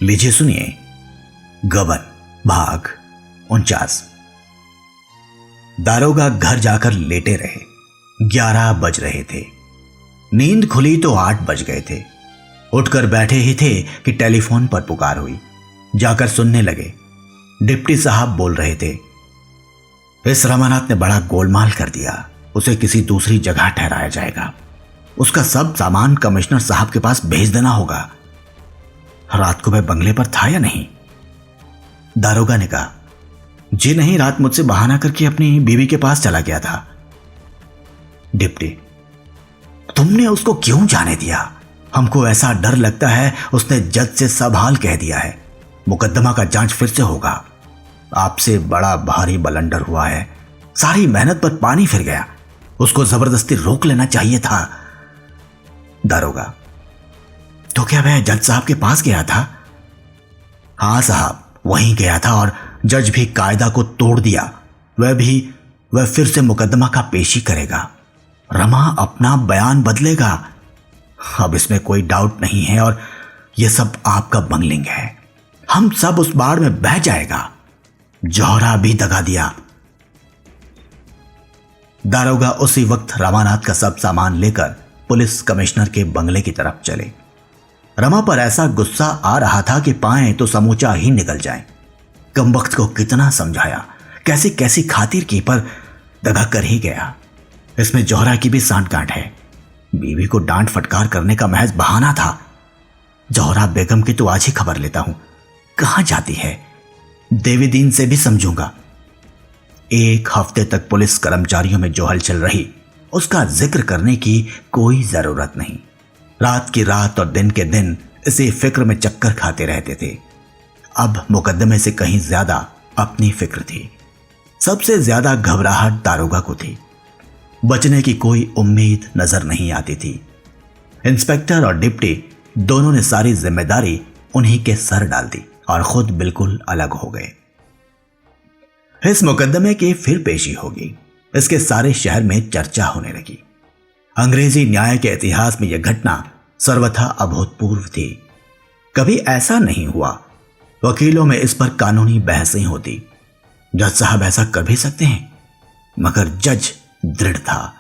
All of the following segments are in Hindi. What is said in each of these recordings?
लीजिए सुनिए गबन भाग 49। दारोगा घर जाकर लेटे रहे। 11 बज रहे थे। नींद खुली तो 8 बज गए थे। उठकर बैठे ही थे कि टेलीफोन पर पुकार हुई। जाकर सुनने लगे। डिप्टी साहब बोल रहे थे, इस रमानाथ ने बड़ा गोलमाल कर दिया, उसे किसी दूसरी जगह ठहराया जाएगा। उसका सब सामान कमिश्नर साहब के पास भेज देना होगा। रात को मैं बंगले पर था या नहीं? दारोगा ने कहा, जी नहीं, रात मुझसे बहाना करके अपनी बीवी के पास चला गया था। डिप्टी, तुमने उसको क्यों जाने दिया? हमको ऐसा डर लगता है उसने जज से सब हाल कह दिया है। मुकदमा का जांच फिर से होगा। आपसे बड़ा भारी बलंडर हुआ है। सारी मेहनत पर पानी फिर गया। उसको जबरदस्ती रोक लेना चाहिए था। दारोगा, तो क्या वह जज साहब के पास गया था? हाँ साहब, वहीं गया था और जज भी कायदा को तोड़ दिया। वह फिर से मुकदमा का पेशी करेगा। रमा अपना बयान बदलेगा। अब इसमें कोई डाउट नहीं है और यह सब आपका बंगलिंग है। हम सब उस बाढ़ में बह जाएगा। जौहरा भी दगा दिया। दारोगा उसी वक्त रमानाथ का सब सामान लेकर पुलिस कमिश्नर के बंगले की तरफ चले। रमा पर ऐसा गुस्सा आ रहा था कि पाए तो समूचा ही निकल जाए। कमबख्त को कितना समझाया, कैसी कैसी खातिर की, पर दगा कर ही गया। इसमें जौहरा की भी सांठ-गांठ है। बीवी को डांट फटकार करने का महज बहाना था। जौहरा बेगम की तो आज ही खबर लेता हूं, कहां जाती है। देवी दीन से भी समझूंगा। 1 हफ्ते तक पुलिस कर्मचारियों में जो हलचल रही, उसका जिक्र करने की कोई जरूरत नहीं। रात की रात और दिन के दिन इसी फिक्र में चक्कर खाते रहते थे। अब मुकदमे से कहीं ज्यादा अपनी फिक्र थी। सबसे ज्यादा घबराहट दारोगा को थी। बचने की कोई उम्मीद नजर नहीं आती थी। इंस्पेक्टर और डिप्टी दोनों ने सारी जिम्मेदारी उन्हीं के सर डाल दी और खुद बिल्कुल अलग हो गए। इस मुकदमे की फिर पेशी होगी, इसके सारे शहर में चर्चा होने लगी। अंग्रेजी न्याय के इतिहास में यह घटना सर्वथा अभूतपूर्व थी। कभी ऐसा नहीं हुआ। वकीलों में इस पर कानूनी बहसें होती। जज साहब ऐसा कर भी सकते हैं, मगर जज दृढ़ था।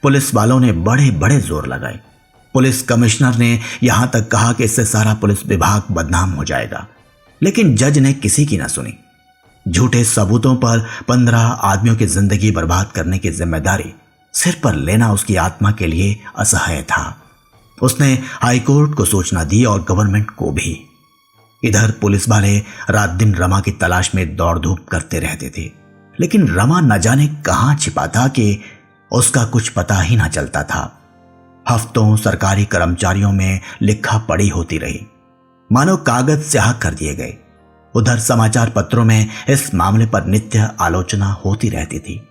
पुलिस वालों ने बड़े बड़े जोर लगाए। पुलिस कमिश्नर ने यहां तक कहा कि इससे सारा पुलिस विभाग बदनाम हो जाएगा, लेकिन जज ने किसी की ना सुनी। झूठे सबूतों पर 15 आदमियों की जिंदगी बर्बाद करने की जिम्मेदारी सिर पर लेना उसकी आत्मा के लिए असह्य था। उसने हाईकोर्ट को सूचना दी और गवर्नमेंट को भी। इधर पुलिस वाले रात दिन रमा की तलाश में दौड़ धूप करते रहते थे, लेकिन रमा न जाने कहां छिपा था कि उसका कुछ पता ही ना चलता था। हफ्तों सरकारी कर्मचारियों में लिखा पड़ी होती रही, मानो कागज स्याह कर दिए गए। उधर समाचार पत्रों में इस मामले पर नित्य आलोचना होती रहती थी।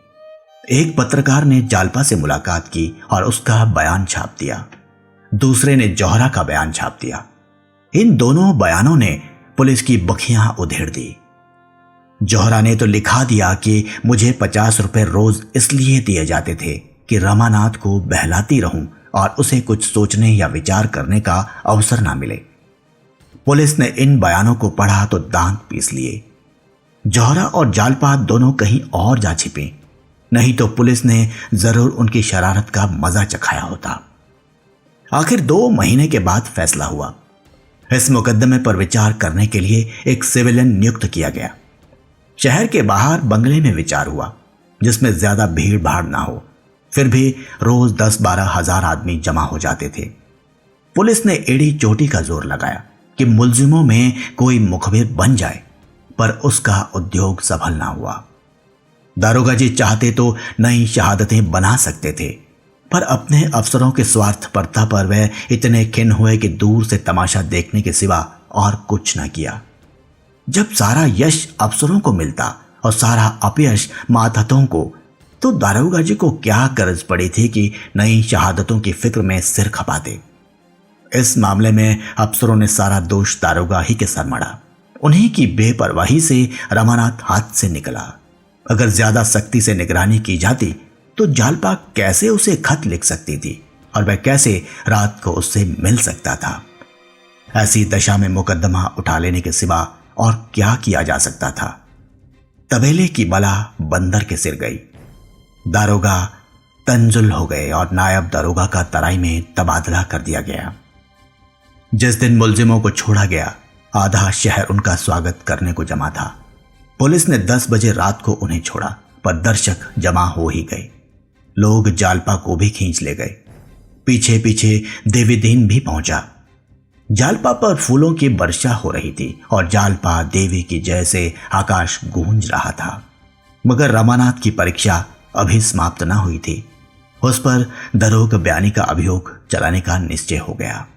एक पत्रकार ने जालपा से मुलाकात की और उसका बयान छाप दिया। दूसरे ने जौहरा का बयान छाप दिया। इन दोनों बयानों ने पुलिस की बखियां उधेड़ दी। जौहरा ने तो लिखा दिया कि मुझे 50 रुपए रोज इसलिए दिए जाते थे कि रमानाथ को बहलाती रहूं और उसे कुछ सोचने या विचार करने का अवसर ना मिले। पुलिस ने इन बयानों को पढ़ा तो दांत पीस लिए। जौहरा और जालपा दोनों कहीं और जा छिपे, नहीं तो पुलिस ने जरूर उनकी शरारत का मजा चखाया होता। आखिर 2 महीने के बाद फैसला हुआ। इस मुकदमे पर विचार करने के लिए एक सिविलियन नियुक्त किया गया। शहर के बाहर बंगले में विचार हुआ, जिसमें ज्यादा भीड़ भाड़ ना हो। फिर भी रोज 10-12 हजार आदमी जमा हो जाते थे। पुलिस ने एड़ी चोटी का जोर लगाया कि मुलजिमों में कोई मुखबिर बन जाए, पर उसका उद्योग सफल ना हुआ। दारोगा जी चाहते तो नई शहादतें बना सकते थे, पर अपने अफसरों के स्वार्थपरता पर वह इतने खिन्न हुए कि दूर से तमाशा देखने के सिवा और कुछ न किया। जब सारा यश अफसरों को मिलता और सारा अपयश मातहतों को, तो दारोगा जी को क्या गरज पड़ी थी कि नई शहादतों की फिक्र में सिर खपाते। इस मामले में अफसरों ने सारा दोष दारोगा ही के सर मढ़ा। उन्हीं की बेपरवाही से रमानाथ हाथ से निकला। अगर ज्यादा सख्ती से निगरानी की जाती तो जालपा कैसे उसे खत लिख सकती थी और वह कैसे रात को उससे मिल सकता था। ऐसी दशा में मुकदमा उठा लेने के सिवा और क्या किया जा सकता था। तबेले की बला बंदर के सिर गई। दारोगा तंजुल हो गए और नायब दारोगा का तराई में तबादला कर दिया गया। जिस दिन मुलजिमों को छोड़ा गया, आधा शहर उनका स्वागत करने को जमा था। पुलिस ने 10 बजे रात को उन्हें छोड़ा, पर दर्शक जमा हो ही गए। लोग जालपा को भी खींच ले गए। पीछे पीछे देवीदीन भी पहुंचा। जालपा पर फूलों की वर्षा हो रही थी और जालपा देवी की जय से आकाश गूंज रहा था। मगर रमानाथ की परीक्षा अभी समाप्त न हुई थी। उस पर दरोगा बयानी का अभियोग चलाने का निश्चय हो गया।